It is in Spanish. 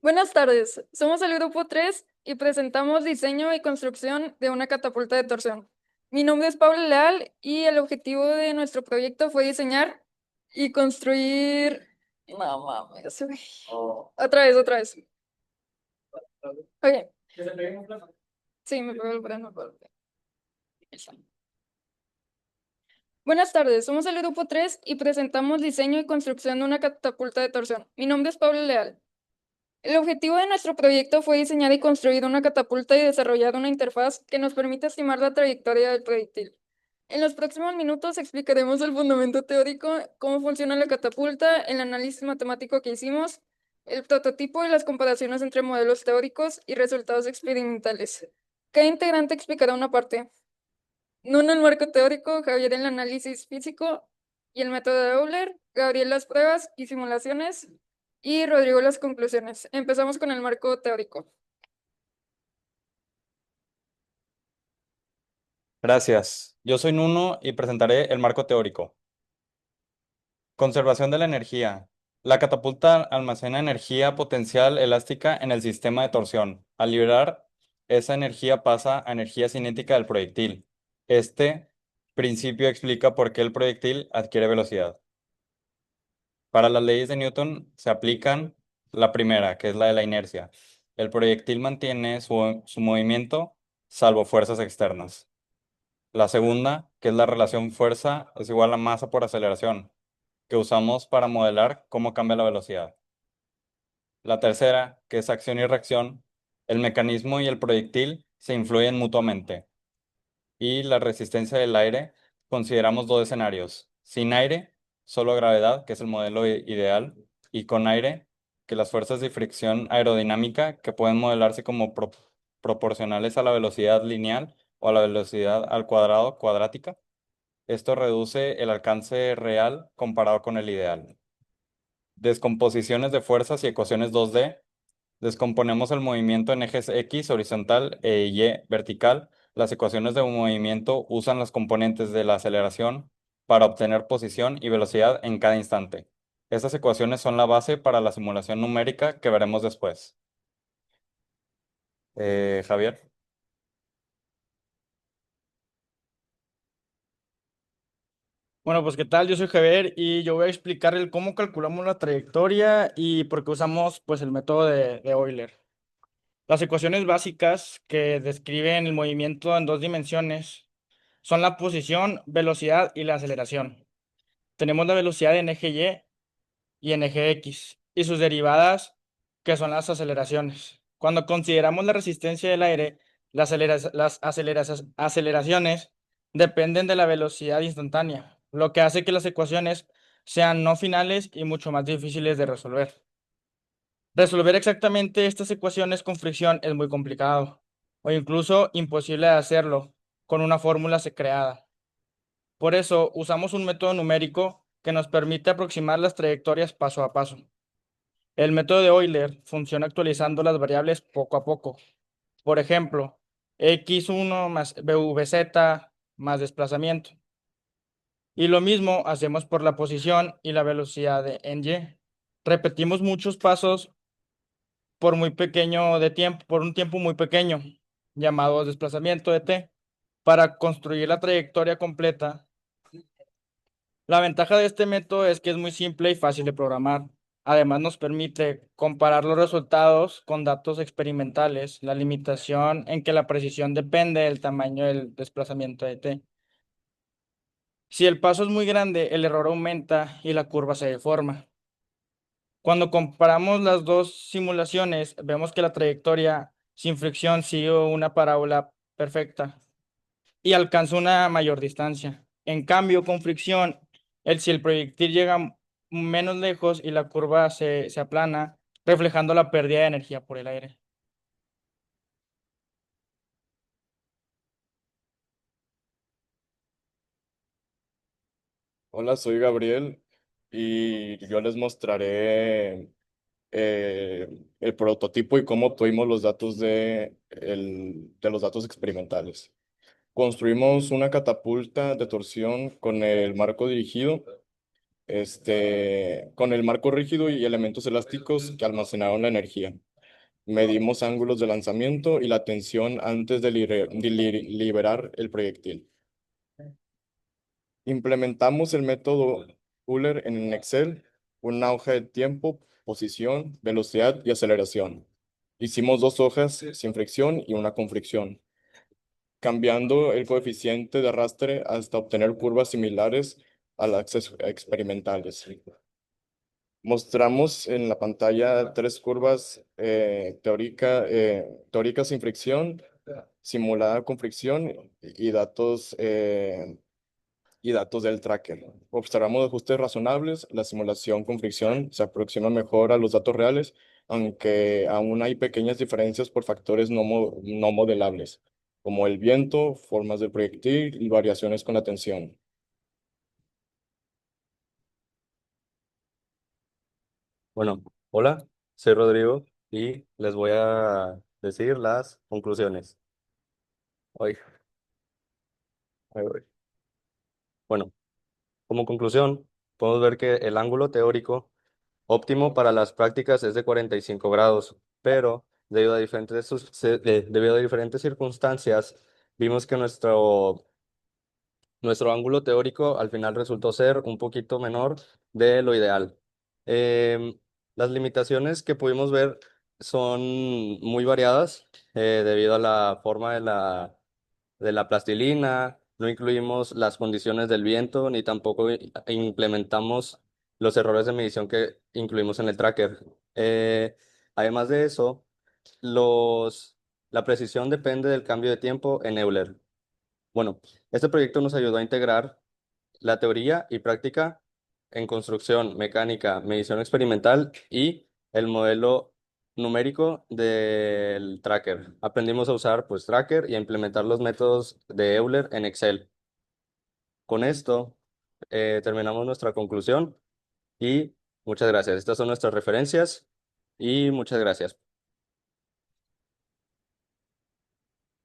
Buenas tardes, somos el grupo 3 y presentamos diseño y construcción de una catapulta de torsión. Mi nombre es Pablo Leal y el objetivo de nuestro proyecto fue diseñar y construir... No mames, güey. Otra vez. Ok, sí, me pegó el freno. Buenas tardes, somos el grupo 3 y presentamos diseño y construcción de una catapulta de torsión. Mi nombre es Pablo Leal. El objetivo de nuestro proyecto fue diseñar y construir una catapulta y desarrollar una interfaz que nos permita estimar la trayectoria del proyectil. En los próximos minutos explicaremos el fundamento teórico, cómo funciona la catapulta, el análisis matemático que hicimos, el prototipo y las comparaciones entre modelos teóricos y resultados experimentales. Cada integrante explicará una parte. Nuno el marco teórico, Javier el análisis físico y el método de Euler, Gabriel las pruebas y simulaciones y Rodrigo las conclusiones. Empezamos con el marco teórico. Gracias. Yo soy Nuno y presentaré el marco teórico. Conservación de la energía. La catapulta almacena energía potencial elástica en el sistema de torsión. Al liberar, esa energía pasa a energía cinética del proyectil. Este principio explica por qué el proyectil adquiere velocidad. Para las leyes de Newton se aplican la primera, que es la de la inercia. El proyectil mantiene su movimiento salvo fuerzas externas. La segunda, que es la relación fuerza, es igual a masa por aceleración, que usamos para modelar cómo cambia la velocidad. La tercera, que es acción y reacción, el mecanismo y el proyectil se influyen mutuamente. Y la resistencia del aire, consideramos dos escenarios. Sin aire, solo gravedad, que es el modelo ideal, y con aire, que las fuerzas de fricción aerodinámica, que pueden modelarse como proporcionales a la velocidad lineal o a la velocidad al cuadrado cuadrática. Esto reduce el alcance real comparado con el ideal. Descomposiciones de fuerzas y ecuaciones 2D. Descomponemos el movimiento en ejes X horizontal e Y vertical. Las ecuaciones de movimiento usan las componentes de la aceleración para obtener posición y velocidad en cada instante. Estas ecuaciones son la base para la simulación numérica que veremos después. Javier. Bueno, pues qué tal, yo soy Javier y yo voy a explicar el cómo calculamos la trayectoria y por qué usamos pues el método de Euler. Las ecuaciones básicas que describen el movimiento en dos dimensiones son la posición, velocidad y la aceleración. Tenemos la velocidad en eje Y en eje X y sus derivadas que son las aceleraciones. Cuando consideramos la resistencia del aire, aceleraciones dependen de la velocidad instantánea, lo que hace que las ecuaciones sean no finales y mucho más difíciles de resolver. Resolver exactamente estas ecuaciones con fricción es muy complicado, o incluso imposible de hacerlo con una fórmula creada. Por eso usamos un método numérico que nos permite aproximar las trayectorias paso a paso. El método de Euler funciona actualizando las variables poco a poco. Por ejemplo, x1 más bvz más desplazamiento. Y lo mismo hacemos por la posición y la velocidad en y. Repetimos muchos pasos por muy pequeño de tiempo, por un tiempo muy pequeño, llamado desplazamiento de t, para construir la trayectoria completa. La ventaja de este método es que es muy simple y fácil de programar. Además, nos permite comparar los resultados con datos experimentales, la limitación en que la precisión depende del tamaño del desplazamiento de t. Si el paso es muy grande, el error aumenta y la curva se deforma. Cuando comparamos las dos simulaciones, vemos que la trayectoria sin fricción sigue una parábola perfecta y alcanza una mayor distancia. En cambio, con fricción, si el proyectil llega menos lejos y la curva se aplana, reflejando la pérdida de energía por el aire. Hola, soy Gabriel y yo les mostraré eh, el prototipo y cómo obtuvimos los datos de los datos experimentales. Construimos una catapulta de torsión con el marco dirigido, con el marco rígido y elementos elásticos que almacenaron la energía. Medimos ángulos de lanzamiento y la tensión antes de liberar el proyectil. Implementamos el método Euler en Excel, una hoja de tiempo, posición, velocidad y aceleración. Hicimos 2 hojas sin fricción y una con fricción, cambiando el coeficiente de arrastre hasta obtener curvas similares a las experimentales. Mostramos en la pantalla 3 curvas teóricas sin fricción, simulada con fricción y datos del tracker. Observamos ajustes razonables, la simulación con fricción se aproxima mejor a los datos reales, aunque aún hay pequeñas diferencias por factores no modelables, como el viento, formas del proyectil y variaciones con la tensión. Bueno, hola, soy Rodrigo y les voy a decir las conclusiones. Hoy, ahí voy. Bueno, como conclusión, podemos ver que el ángulo teórico óptimo para las prácticas es de 45 grados, pero debido a diferentes circunstancias, vimos que nuestro ángulo teórico al final resultó ser un poquito menor de lo ideal. Em, las limitaciones que pudimos ver son muy variadas debido a la forma de la plastilina. No incluimos las condiciones del viento ni tampoco implementamos los errores de medición que incluimos en el tracker. Además de eso, la precisión depende del cambio de tiempo en Euler. Bueno, este proyecto nos ayudó a integrar la teoría y práctica en construcción, mecánica, medición experimental y el modelo numérico del tracker. Aprendimos a usar pues tracker y a implementar los métodos de Euler en Excel. Con esto terminamos nuestra conclusión y muchas gracias. Estas son nuestras referencias y muchas gracias.